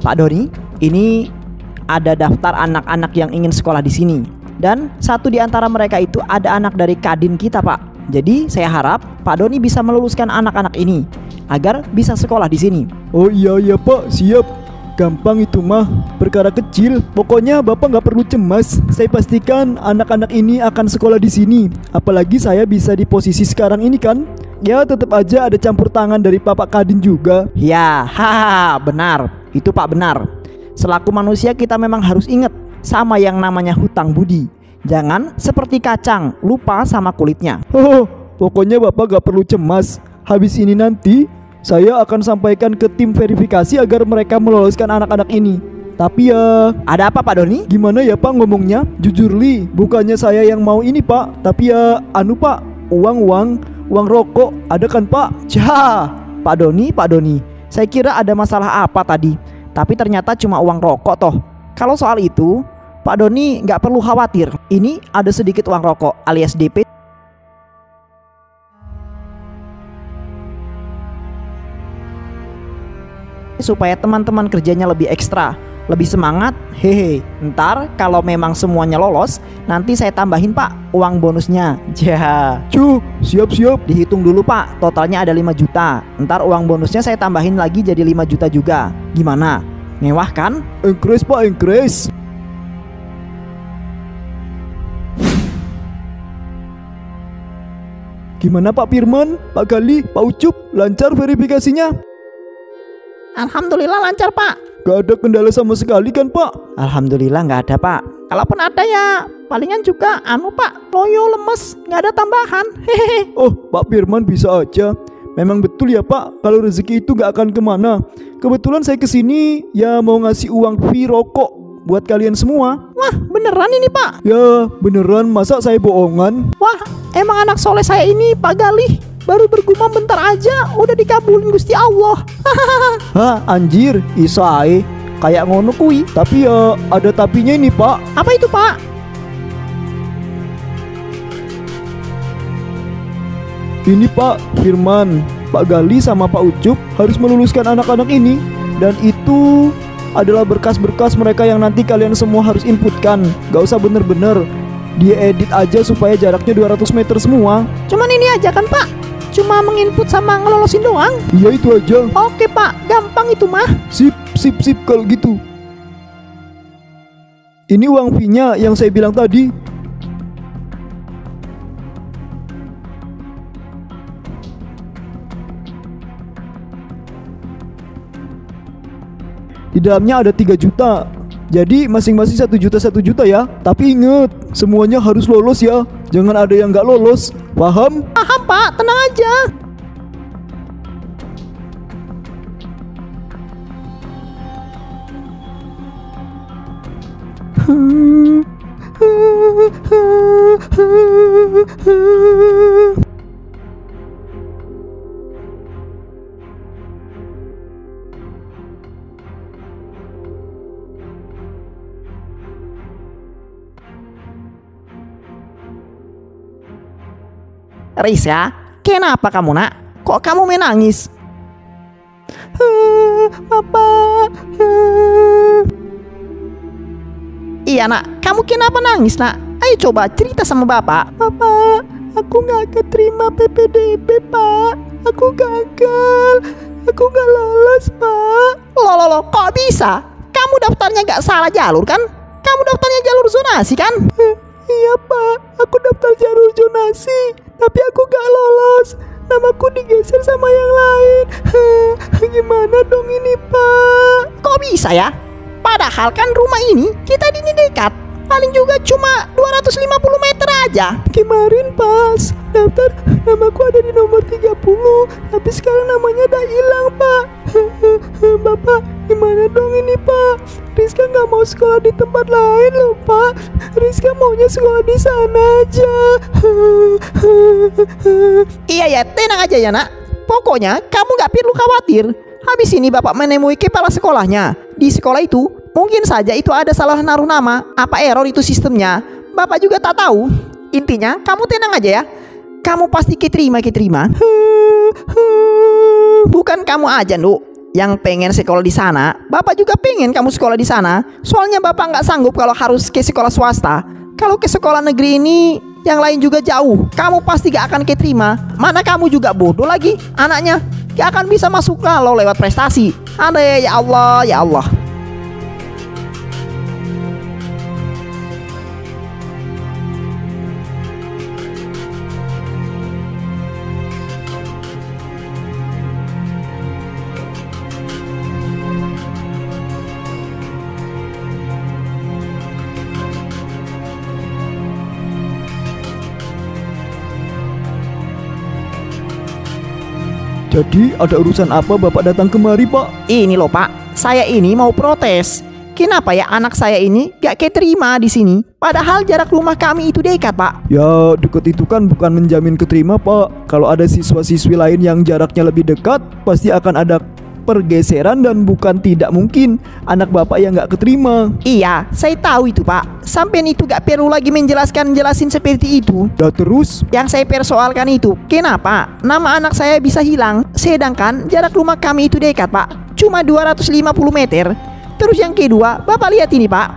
Pak Doni, ini ada daftar anak-anak yang ingin sekolah di sini. Dan satu di antara mereka itu ada anak dari Kadin kita, Pak. Jadi saya harap Pak Doni bisa meluluskan anak-anak ini agar bisa sekolah di sini. Oh iya Pak, siap. Gampang itu mah, perkara kecil. Pokoknya Bapak nggak perlu cemas. Saya pastikan anak-anak ini akan sekolah di sini. Apalagi saya bisa di posisi sekarang ini kan. Ya tetap aja ada campur tangan dari Bapak Kadin juga. Ya, haha, benar. Itu Pak benar. Selaku manusia kita memang harus ingat sama yang namanya hutang budi. Jangan seperti kacang, lupa sama kulitnya. Oh, pokoknya Bapak gak perlu cemas. Habis ini nanti saya akan sampaikan ke tim verifikasi agar mereka meloloskan anak-anak ini. Tapi ya, ada apa Pak Doni? gimana ya Pak ngomongnya? Jujur Li, bukannya saya yang mau ini Pak. Tapi ya, Pak, uang rokok ada kan Pak? Cah, Pak Doni, saya kira ada masalah apa tadi. Tapi ternyata cuma uang rokok toh. Kalau soal itu, Pak Doni nggak perlu khawatir. Ini ada sedikit uang rokok alias DP. Supaya teman-teman kerjanya lebih ekstra, lebih semangat. Hehe. Ntar kalau memang semuanya lolos, nanti saya tambahin Pak uang bonusnya. Ja. Cuh, siap-siap. Dihitung dulu Pak, totalnya ada 5 juta. Ntar uang bonusnya saya tambahin lagi jadi 5 juta juga. Gimana? Mewah kan? Engkres Pak, engkres. Gimana Pak Firman, Pak Gali, Pak Ucup, lancar verifikasinya? Alhamdulillah lancar Pak. Gak ada kendala sama sekali kan Pak? Alhamdulillah nggak ada Pak. Kalaupun ada ya palingan juga Pak, loyo lemes, nggak ada tambahan. Hehehe. Oh, Pak Firman bisa aja. Memang betul ya Pak, kalau rezeki itu gak akan kemana. Kebetulan saya kesini ya mau ngasih uang fee rokok buat kalian semua. Wah beneran ini Pak? Ya beneran, masa saya bohongan? Wah emang anak soleh saya ini Pak Galih baru bergumam bentar aja udah dikabulin Gusti Allah. Hah anjir, isai kayak ngono kui. Tapi ya ada tapinya ini Pak. Apa itu Pak? Ini Pak Firman, Pak Gali sama Pak Ucup harus meluluskan anak-anak ini. Dan itu adalah berkas-berkas mereka yang nanti kalian semua harus inputkan. Gak usah bener-bener, dia edit aja supaya jaraknya 200 meter semua. Cuman ini aja kan Pak? Cuma menginput sama ngelolosin doang? Iya itu aja. Oke Pak, gampang itu mah. Sip kalau gitu. Ini uang fee-nya yang saya bilang tadi. Di dalamnya ada 3 juta. Jadi masing-masing 1 juta ya. Tapi inget, semuanya harus lolos ya. Jangan ada yang gak lolos. Paham? Paham Pak, tenang aja. Risa, kenapa kamu nak? Kok kamu menangis? Bapak. Iya nak, kamu kenapa nangis nak? Ayo coba cerita sama bapak. Bapak, aku gak keterima PPDB Pak. Aku gagal. Aku gak lolos Pak. Loh, kok bisa? Kamu daftarnya gak salah jalur kan? Kamu daftarnya jalur zonasi kan? Iya Pak, aku daftar jalur zonasi, tapi aku gak lolos. Namaku digeser sama yang lain. Gimana dong ini Pak? Kok bisa ya? Padahal kan rumah ini kita di dekat. Paling juga cuma 250 meter aja. Kemarin pas daftar namaku ada di nomor 30, tapi sekarang namanya udah hilang Pak. Bapak, gimana dong ini Pak? Rizka gak mau sekolah di tempat lain loh Pak. Rizka maunya sekolah di sana aja. Iya ya, tenang aja ya nak. Pokoknya kamu gak perlu khawatir. Habis ini Bapak menemui kepala sekolahnya. Di sekolah itu mungkin saja itu ada salah naruh nama. Apa error itu sistemnya, Bapak juga tak tahu. Intinya kamu tenang aja ya. Kamu pasti keterima. Bukan kamu aja Nuk, yang pengen sekolah di sana. Bapak juga pengen kamu sekolah di sana. Soalnya Bapak nggak sanggup kalau harus ke sekolah swasta. Kalau ke sekolah negeri ini, yang lain juga jauh. Kamu pasti gak akan keterima. Mana kamu juga bodoh lagi anaknya. Gak akan bisa masuk kalau lewat prestasi. Ada ya Allah, ya Allah. Jadi ada urusan apa Bapak datang kemari, Pak? Ini loh Pak, saya ini mau protes. Kenapa ya anak saya ini gak keterima di sini? Padahal jarak rumah kami itu dekat, Pak. Ya, dekat itu kan bukan menjamin keterima, Pak. Kalau ada siswa-siswi lain yang jaraknya lebih dekat, pasti akan ada pergeseran dan bukan tidak mungkin anak Bapak yang gak keterima. Iya, saya tahu itu Pak. Sampean itu gak perlu lagi jelasin seperti itu. Dah terus? Yang saya persoalkan itu, kenapa nama anak saya bisa hilang, sedangkan jarak rumah kami itu dekat Pak, cuma 250 meter. Terus yang kedua, Bapak lihat ini Pak,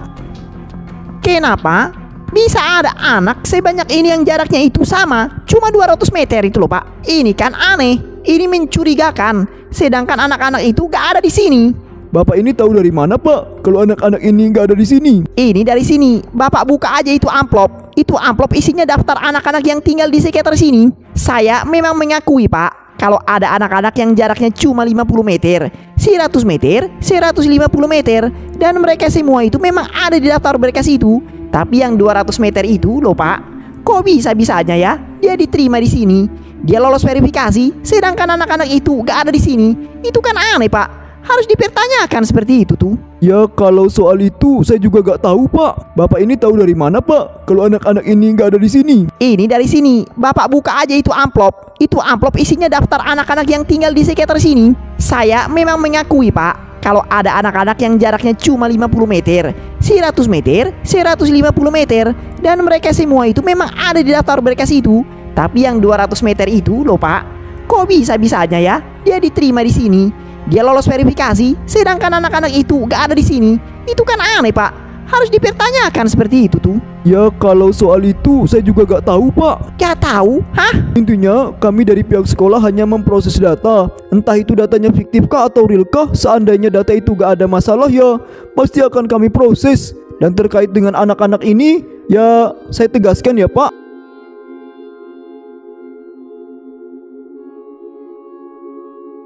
kenapa bisa ada anak sebanyak ini yang jaraknya itu sama, cuma 200 meter itu loh Pak. Ini kan aneh, ini mencurigakan. Sedangkan anak-anak itu gak ada di sini. Bapak ini tahu dari mana, Pak? Kalau anak-anak ini gak ada di sini? Ini dari sini. Bapak buka aja itu amplop. Itu amplop isinya daftar anak-anak yang tinggal di sekitar sini. Saya memang mengakui, Pak, kalau ada anak-anak yang jaraknya cuma 50 meter, 100 meter, 150 meter, dan mereka semua itu memang ada di daftar berkas itu. Tapi yang 200 meter itu loh, Pak, kok bisa-bisanya ya dia diterima di sini? Dia lolos verifikasi, sedangkan anak-anak itu gak ada di sini. Itu kan aneh, Pak. Harus dipertanyakan seperti itu tuh. Ya, kalau soal itu saya juga gak tahu, Pak. Bapak ini tahu dari mana, Pak? Kalau anak-anak ini gak ada di sini? Ini dari sini. Bapak buka aja itu amplop. Itu amplop isinya daftar anak-anak yang tinggal di sekitar sini. Saya memang mengakui, Pak, kalau ada anak-anak yang jaraknya cuma 50 meter, 100 meter, 150 meter, dan mereka semua itu memang ada di daftar berkas itu. Tapi yang 200 meter itu loh Pak, kok bisa-bisanya ya dia diterima di sini? Dia lolos verifikasi, sedangkan anak-anak itu gak ada di sini. Itu kan aneh Pak. Harus dipertanyakan seperti itu tuh. Ya, kalau soal itu saya juga gak tahu, Pak. Gak tahu? Hah? Intinya kami dari pihak sekolah hanya memproses data. Entah itu datanya fiktif kah atau real kah. Seandainya data itu gak ada masalah, ya pasti akan kami proses. Dan terkait dengan anak-anak ini, ya saya tegaskan ya, Pak,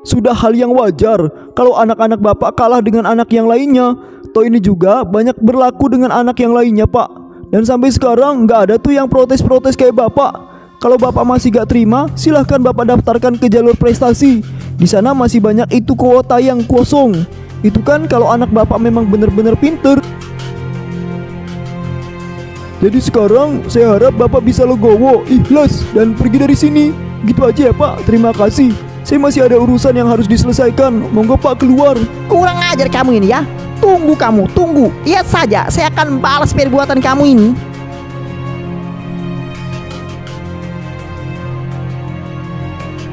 sudah hal yang wajar kalau anak-anak Bapak kalah dengan anak yang lainnya. Toh ini juga banyak berlaku dengan anak yang lainnya, Pak. Dan sampai sekarang nggak ada tuh yang protes-protes kayak Bapak. Kalau Bapak masih gak terima, silahkan Bapak daftarkan ke jalur prestasi. Di sana masih banyak itu kuota yang kosong. Itu kan kalau anak Bapak memang benar-benar pinter. Jadi sekarang saya harap Bapak bisa legowo, ikhlas, dan pergi dari sini. Gitu aja ya, Pak. Terima kasih. Saya masih ada urusan yang harus diselesaikan. Monggo Pak keluar. Kurang ajar kamu ini ya. Tunggu kamu, tunggu. Lihat saja, saya akan balas perbuatan kamu ini.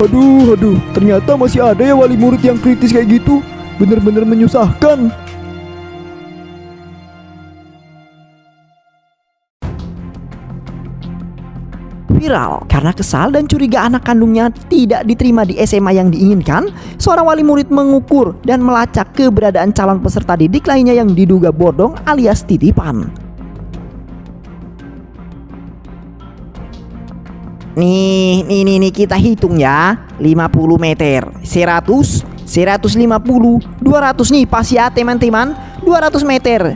Aduh, ternyata masih ada ya wali murid yang kritis kayak gitu. Bener-bener menyusahkan. Viral karena kesal dan curiga anak kandungnya tidak diterima di SMA yang diinginkan. Seorang wali murid mengukur dan melacak keberadaan calon peserta didik lainnya yang diduga bodong alias titipan. Nih kita hitung ya. 50 meter, 100, 150, 200 nih pas ya teman-teman. 200 meter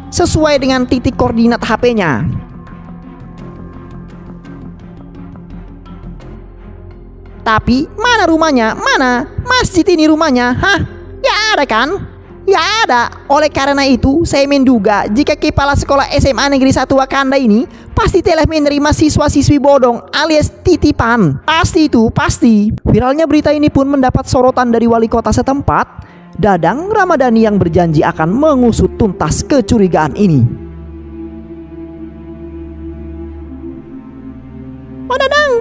sesuai dengan titik koordinat HP-nya. Tapi mana rumahnya? Mana? Masjid ini rumahnya? Hah? Gak ada kan? Gak ada. Oleh karena itu saya menduga jika kepala sekolah SMA Negeri 1 Wakanda ini pasti telah menerima siswa-siswi bodong alias titipan. Pasti itu, pasti. Viralnya berita ini pun mendapat sorotan dari wali kota setempat, Dadang Ramadhani, yang berjanji akan mengusut tuntas kecurigaan ini.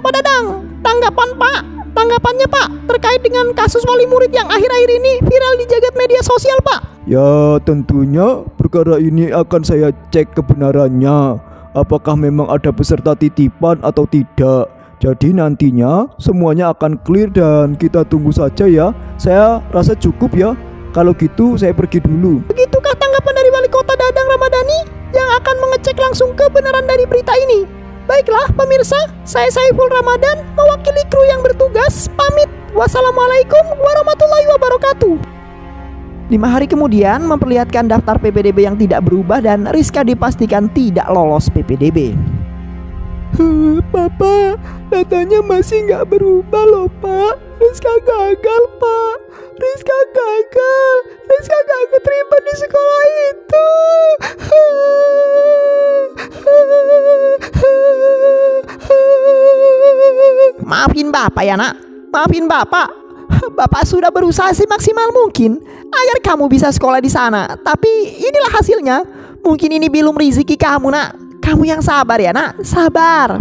Pak Dadang, tanggapan Pak. tanggapannya Pak terkait dengan kasus wali murid yang akhir-akhir ini viral di jagat media sosial Pak? Ya tentunya perkara ini akan saya cek kebenarannya, apakah memang ada peserta titipan atau tidak. Jadi nantinya semuanya akan clear dan kita tunggu saja ya. Saya rasa cukup ya. Kalau gitu saya pergi dulu. Begitukah tanggapan dari Wali Kota Dadang Ramadhani yang akan mengecek langsung kebenaran dari berita ini? Baiklah pemirsa, saya Saiful Ramadan mewakili kru yang bertugas pamit. Wassalamualaikum warahmatullahi wabarakatuh. 5 hari kemudian memperlihatkan daftar PPDB yang tidak berubah dan Rizka dipastikan tidak lolos PPDB. Papa, datanya masih nggak berubah loh Pak. Rizka gagal Pak. Rizka gagal. Rizka gak keterima di sekolah itu. Maafin Bapak ya nak. Maafin Bapak. Bapak sudah berusaha semaksimal mungkin agar kamu bisa sekolah di sana. Tapi inilah hasilnya. Mungkin ini belum rezeki kamu nak. Kamu yang sabar ya nak. Sabar.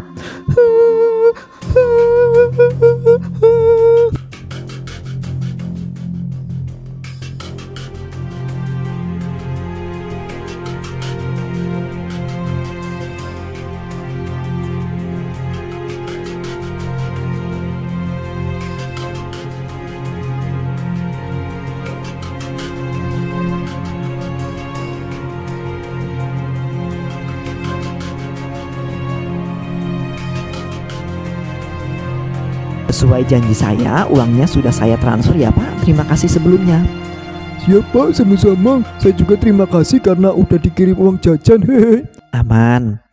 Sesuai janji saya, uangnya sudah saya transfer ya Pak. Terima kasih sebelumnya. Siap Pak, sama-sama. Saya juga terima kasih karena udah dikirim uang jajan. Hehe. Aman.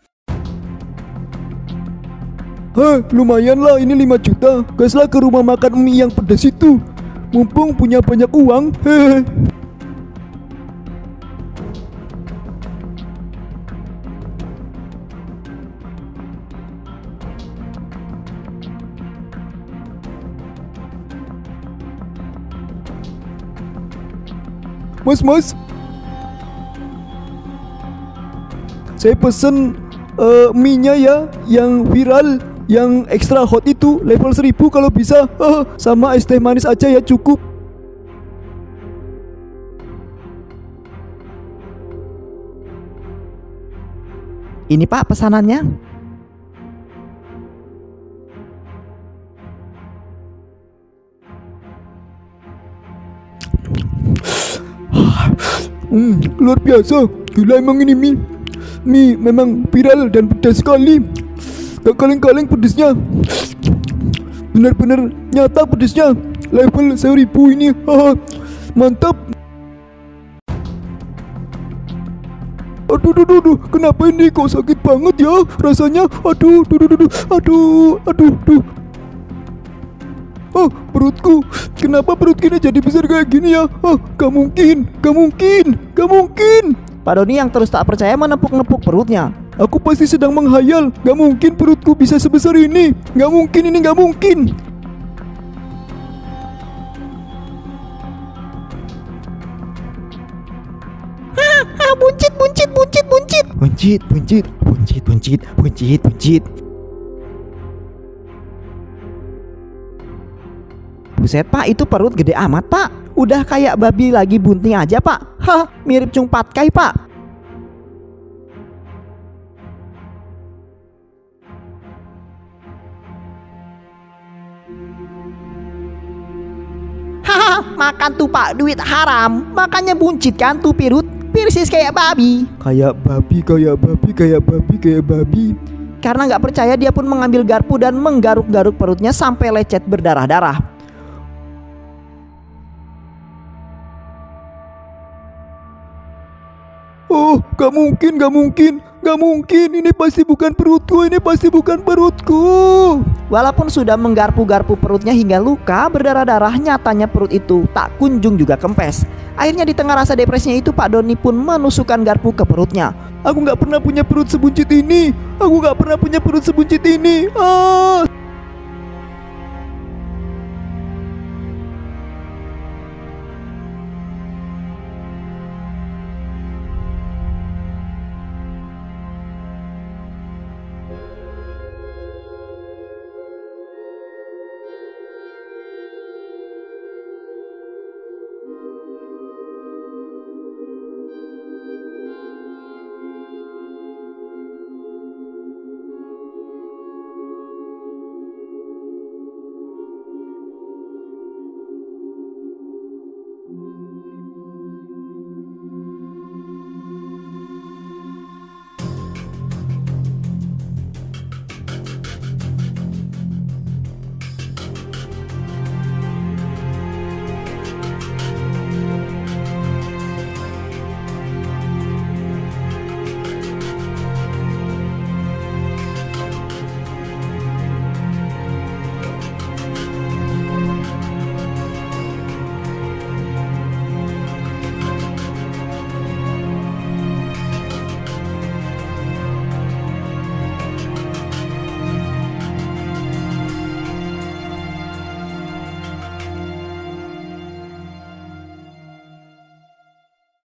Lumayan lah, ini 5 juta. Gaslah ke rumah makan mie yang pedas itu. Mumpung punya banyak uang. Hehe. Mas, saya pesen mie-nya ya, yang viral, yang extra hot itu, level 1000 kalau bisa. Sama es teh manis aja ya, cukup. Ini Pak pesanannya. Luar biasa. Gila emang ini mie. Mie memang viral dan pedas sekali. Gak kaleng-kaleng pedesnya. Benar-benar nyata pedesnya. Level 1000 ini. Mantap. Aduh, kenapa ini kok sakit banget ya rasanya? Aduh. Perutku. Kenapa perut ini jadi besar kayak gini ya? Gak mungkin. Pak Doni yang terus tak percaya menepuk-nepuk perutnya. Aku pasti sedang menghayal. Gak mungkin perutku bisa sebesar ini. Gak mungkin. Buncit. Buset Pak, itu perut gede amat Pak. Udah kayak babi lagi bunting aja Pak. Mirip Cung Patkai Pak. Makan tuh Pak, duit haram. Makanya buncit kan tuh perut. Persis kayak babi. Kayak babi. Karena nggak percaya, dia pun mengambil garpu dan menggaruk-garuk perutnya sampai lecet berdarah-darah. Gak mungkin. Ini pasti bukan perutku. Walaupun sudah menggarpu-garpu perutnya hingga luka berdarah-darah, nyatanya perut itu tak kunjung juga kempes. Akhirnya di tengah rasa depresinya itu, Pak Doni pun menusukkan garpu ke perutnya. Aku gak pernah punya perut sebuncit ini.